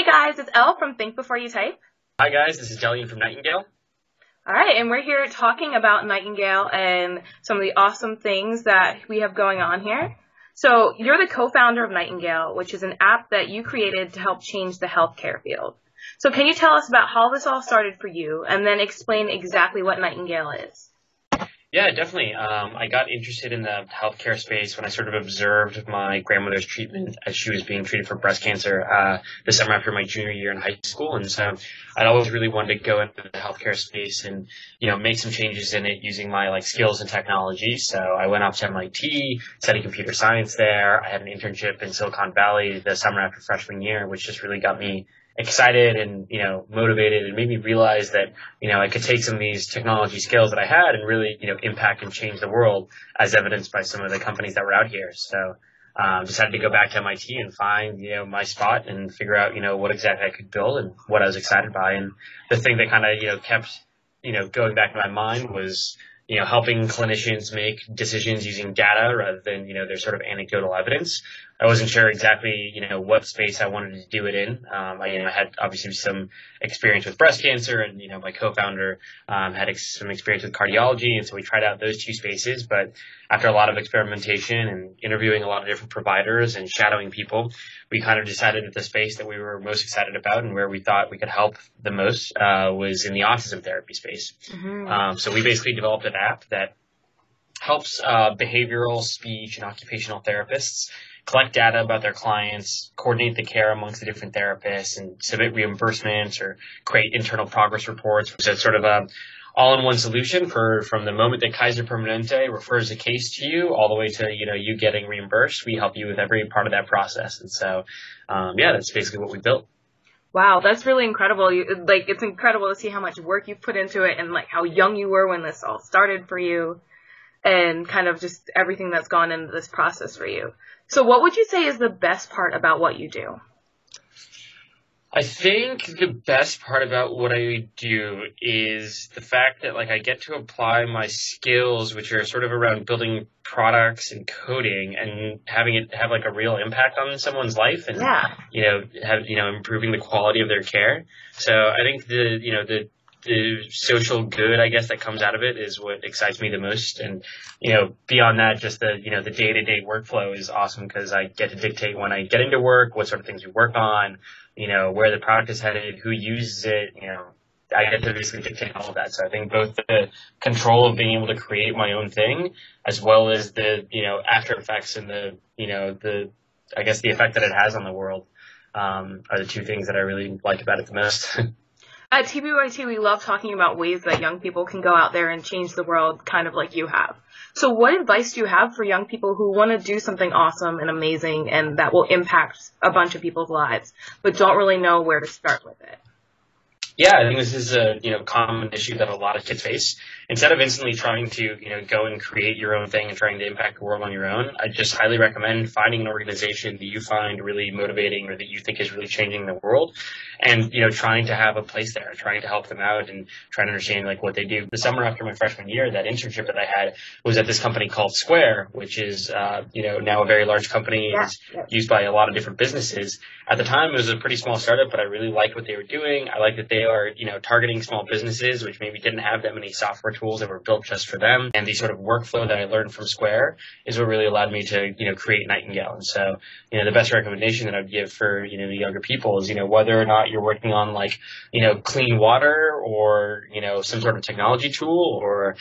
guys, it's Elle from Think Before You Type. Hi guys, this is Delian from Nightingale. All right, and we're here talking about Nightingale and some of the awesome things that we have going on here. So you're the co-founder of Nightingale, which is an app that you created to help change the healthcare field. So can you tell us about how this all started for you and then explain exactly what Nightingale is? Yeah, definitely. I got interested in the healthcare space when I sort of observed my grandmother's treatment as she was being treated for breast cancer the summer after my junior year in high school. And so I'd always really wanted to go into the healthcare space and, make some changes in it using my skills and technology. So I went off to MIT, studied computer science there. I had an internship in Silicon Valley the summer after freshman year, which just really got me excited and, motivated and made me realize that, I could take some of these technology skills that I had and really, impact and change the world as evidenced by some of the companies that were out here. So, decided to go back to MIT and find, my spot and figure out, what exactly I could build and what I was excited by. And the thing that kind of, kept, going back in my mind was, helping clinicians make decisions using data rather than, their sort of anecdotal evidence. I wasn't sure exactly, what space I wanted to do it in. I had obviously some experience with breast cancer and, my co-founder, had some experience with cardiology. And so we tried out those two spaces. But after a lot of experimentation and interviewing a lot of different providers and shadowing people, we kind of decided that the space that we were most excited about and where we thought we could help the most, was in the autism therapy space. Mm-hmm. So we basically developed an app that helps, behavioral, speech, and occupational therapists collect data about their clients, coordinate the care amongst the different therapists, and submit reimbursements or create internal progress reports. So it's sort of a all-in-one solution from the moment that Kaiser Permanente refers a case to you all the way to, you getting reimbursed. We help you with every part of that process. And so, that's basically what we built. Wow, that's really incredible. It's incredible to see how much work you've put into it and how young you were when this all started for you and kind of just everything that's gone into this process for you. So what would you say is the best part about what you do? I think the best part about what I do is the fact that I get to apply my skills, which are sort of around building products and coding and having it have a real impact on someone's life and, improving the quality of their care. So I think the social good, I guess, that comes out of it is what excites me the most. And, beyond that, just the day-to-day workflow is awesome because I get to dictate when I get into work, what sort of things we work on, where the product is headed, who uses it, I get to basically dictate all of that. So I think both the control of being able to create my own thing as well as the, after effects and the effect that it has on the world, are the two things that I really like about it the most. At TBYT, we love talking about ways that young people can go out there and change the world kind of like you have. So what advice do you have for young people who want to do something awesome and amazing and that will impact a bunch of people's lives, but don't really know where to start with it? Yeah, I think this is a, common issue that a lot of kids face. Instead of instantly trying to, go and create your own thing and trying to impact the world on your own, I just highly recommend finding an organization that you find really motivating or that you think is really changing the world and, trying to have a place there, trying to help them out and trying to understand what they do. The summer after my freshman year, that internship that I had was at this company called Square, which is, now a very large company. Yeah. It's used by a lot of different businesses. At the time, it was a pretty small startup, but I really liked what they were doing. I liked that they are, targeting small businesses, which maybe didn't have that many software tools that were built just for them. And the sort of workflow that I learned from Square is what really allowed me to, create Nightingale. And so, the best recommendation that I'd give for, the younger people is, whether or not you're working on clean water or, some sort of technology tool or,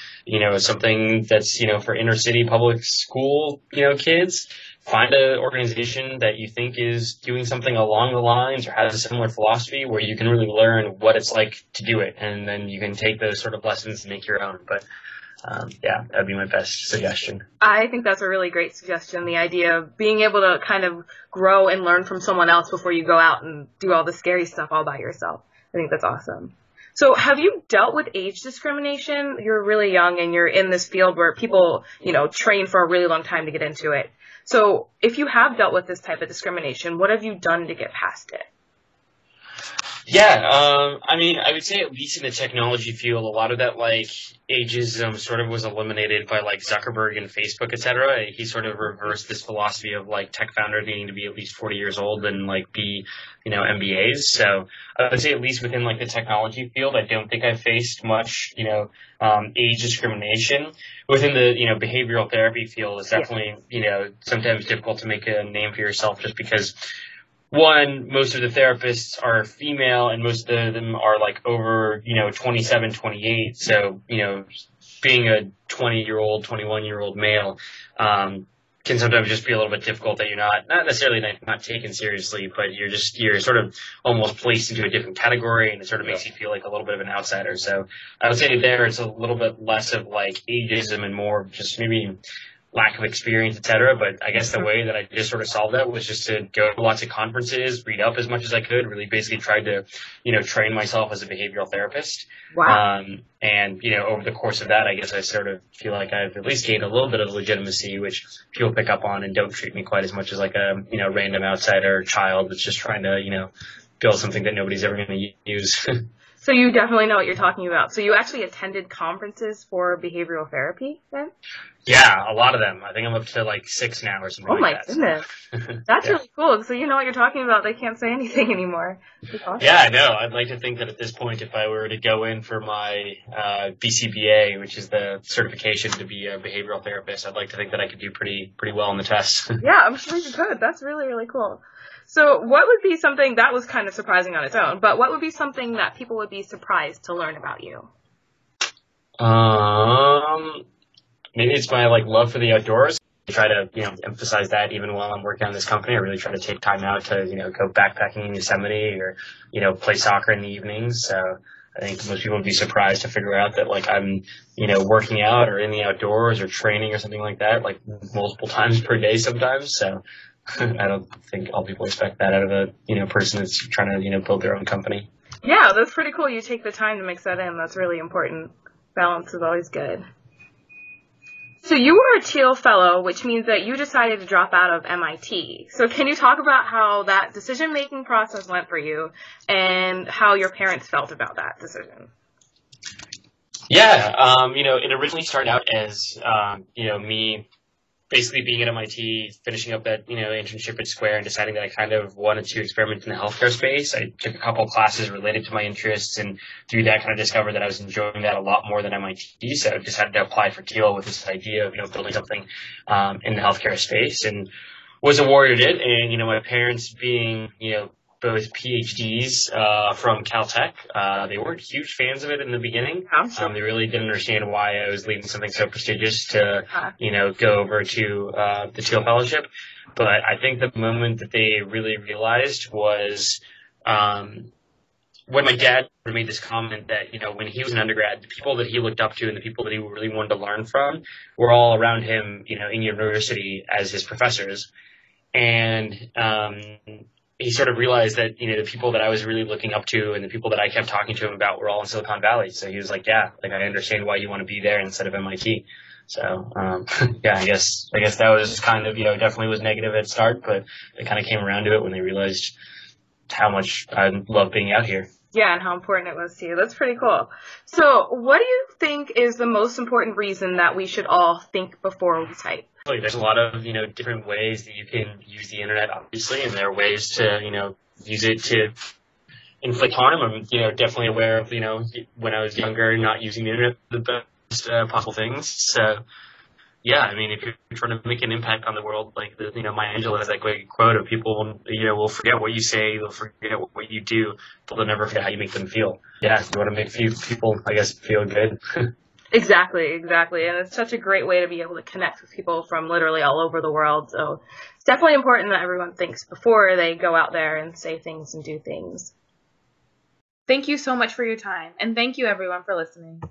something that's, for inner city public school, kids. Find an organization that you think is doing something along the lines or has a similar philosophy where you can really learn what it's like to do it. And then you can take those sort of lessons and make your own. But that'd be my best suggestion. I think that's a really great suggestion. The idea of being able to kind of grow and learn from someone else before you go out and do all the scary stuff all by yourself. I think that's awesome. So have you dealt with age discrimination? You're really young and you're in this field where people, train for a really long time to get into it. So if you have dealt with this type of discrimination, what have you done to get past it? Yeah, I mean, I would say at least in the technology field, a lot of that like ageism sort of was eliminated by like Zuckerberg and Facebook, et cetera. He sort of reversed this philosophy of like tech founders needing to be at least 40 years old and like be, MBAs. So I would say at least within like the technology field, I don't think I faced much, age discrimination. Within the, behavioral therapy field, it's definitely, sometimes difficult to make a name for yourself just because one, most of the therapists are female and most of them are like over, 27, 28. So, being a 20-year-old, 21-year-old male, can sometimes just be a little bit difficult that you're not necessarily not taken seriously, but you're sort of almost placed into a different category and it sort of makes you feel like a little bit of an outsider. So I would say there it's a little bit less of like ageism and more of just maybe lack of experience, et cetera. But I guess the way that I just sort of solved that was just to go to lots of conferences, read up as much as I could, really basically tried to, train myself as a behavioral therapist. Wow. And, over the course of that, I guess I sort of feel like I've at least gained a little bit of legitimacy, which people pick up on and don't treat me quite as much as like a, random outsider child that's just trying to, build something that nobody's ever going to use. So you definitely know what you're talking about. So you actually attended conferences for behavioral therapy then? Yeah, a lot of them. I think I'm up to like 6 now or something like that. Oh my goodness. That's really cool. So you know what you're talking about. They can't say anything anymore. Awesome. Yeah, I know. I'd like to think that at this point, if I were to go in for my BCBA, which is the certification to be a behavioral therapist, I'd like to think that I could do pretty well on the test. Yeah, I'm sure you could. That's really, really cool. So what would be something that was kind of surprising on its own, but what would be something that people would be surprised to learn about you? Maybe it's my like love for the outdoors. I try to, emphasize that even while I'm working on this company. I really try to take time out to, go backpacking in Yosemite or, play soccer in the evenings. So I think most people would be surprised to figure out that like I'm, working out or in the outdoors or training or something like that, like multiple times per day sometimes. So I don't think all people expect that out of a, person that's trying to, build their own company. Yeah, that's pretty cool. You take the time to mix that in. That's really important. Balance is always good. So you were a Thiel Fellow, which means that you decided to drop out of MIT. So can you talk about how that decision-making process went for you and how your parents felt about that decision? Yeah, it originally started out as, me basically being at MIT, finishing up that, internship at Square and deciding that I kind of wanted to experiment in the healthcare space. I took a couple of classes related to my interests and through that kind of discovered that I was enjoying that a lot more than MIT. So I decided to apply for Thiel with this idea of, building something, in the healthcare space and was awarded it. And, my parents being, both PhDs from Caltech. They weren't huge fans of it in the beginning. They really didn't understand why I was leaving something so prestigious to, go over to the Thiel Fellowship. But I think the moment that they really realized was when my dad made this comment that, when he was an undergrad, the people that he looked up to and the people that he really wanted to learn from were all around him, in university as his professors. And he sort of realized that, the people that I was really looking up to and the people that I kept talking to him about were all in Silicon Valley. So he was like, yeah, like I understand why you want to be there instead of MIT. So, yeah, I guess that was kind of, definitely was negative at start, but they kind of came around to it when they realized how much I love being out here. Yeah, and how important it was to you. That's pretty cool. So what do you think is the most important reason that we should all think before we type? There's a lot of, different ways that you can use the internet, obviously, and there are ways to, use it to inflict harm. I'm, definitely aware of, when I was younger, not using the internet the best possible things. So, yeah, I mean, if you're trying to make an impact on the world, like, Maya Angelou has that great quote of people, will forget what you say, they'll forget what you do, but they'll never forget how you make them feel. Yeah, you want to make people, I guess, feel good. Exactly. And it's such a great way to be able to connect with people from literally all over the world. So it's definitely important that everyone thinks before they go out there and say things and do things. Thank you so much for your time. And thank you everyone for listening.